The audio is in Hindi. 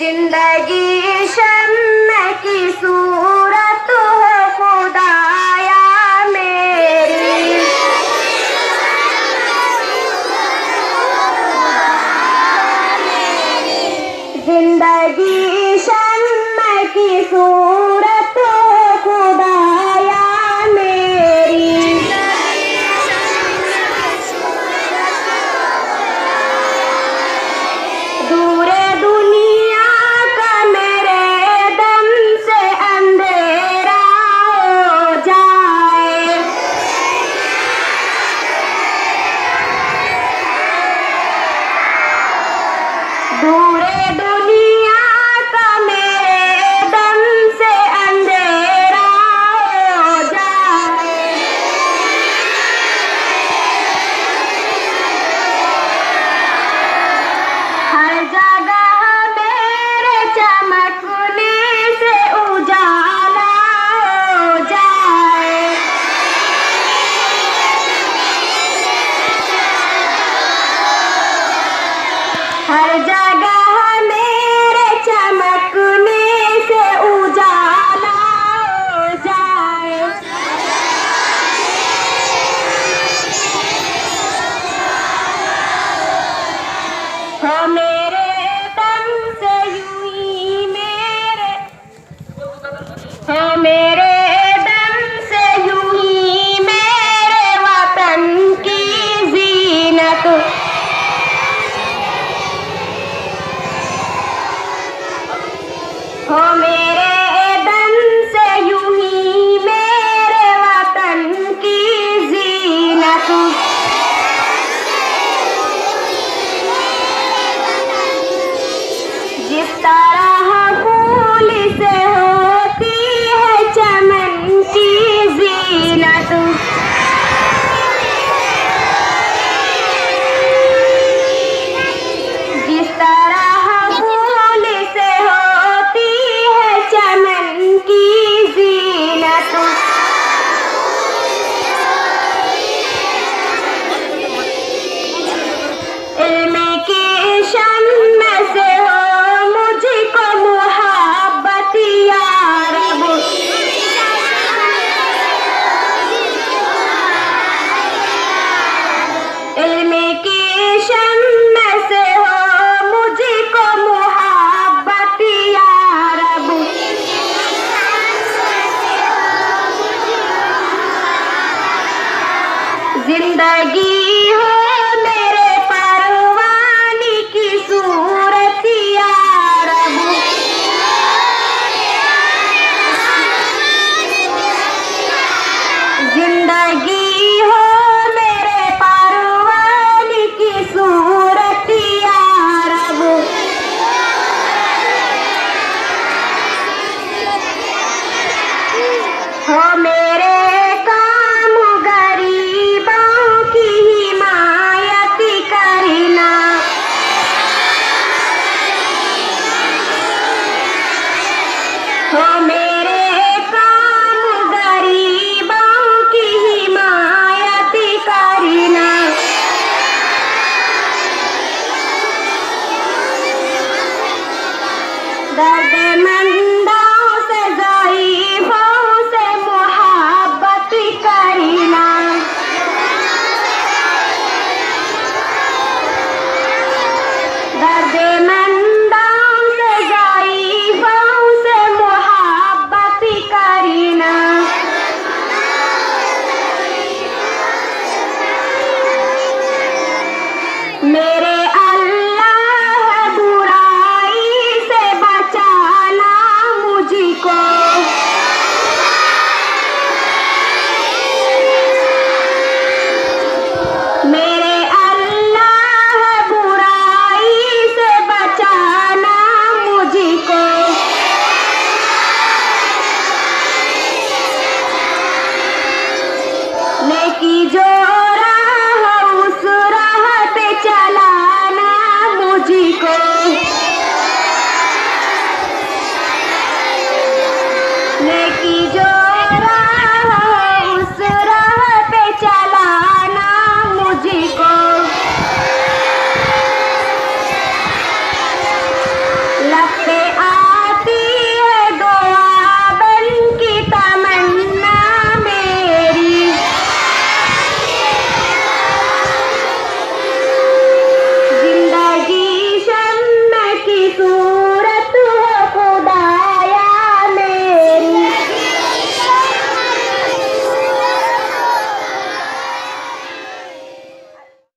जिंदगी शम्म की सूरत हो खुदाया मेरी। जिंदगी शम्म की सूरत हो खुदाया मेरी। दूरे दुनिया का मेरे दम से अंधेरा हो जाए। दूरे दुनिया का मेरे दम से अंधेरा हो जाए। हर जगह मेरे चमकने से उजाला हो जाए। हर जगह मेरे चमकने से उजाला हो जाए। हो मेरे दम से यूं ही मेरे, हो मेरे दम से यूं ही मेरे वतन की जीनत। हो मेरे दम से यूं ही मेरे वतन की जीनत। जिस तरह फूल से होती है चमन की जीनत। जिस तरह फूल से होती है चमन की जीनत। इल्म की शम्म से हो मुझको मुहब्बत या रब। इल्म की शम्म से हो मुझको मुहब्बत या रब। जिंदगी हो मेरे परवाने की सूरत या रब। जिंदगी हो मेरे परवाने की सूरत या रब। हो मेरे काम गरीबों की हिमायत करना। हो मेरे काम गरीबों की हिमायत करना। दर्द मंद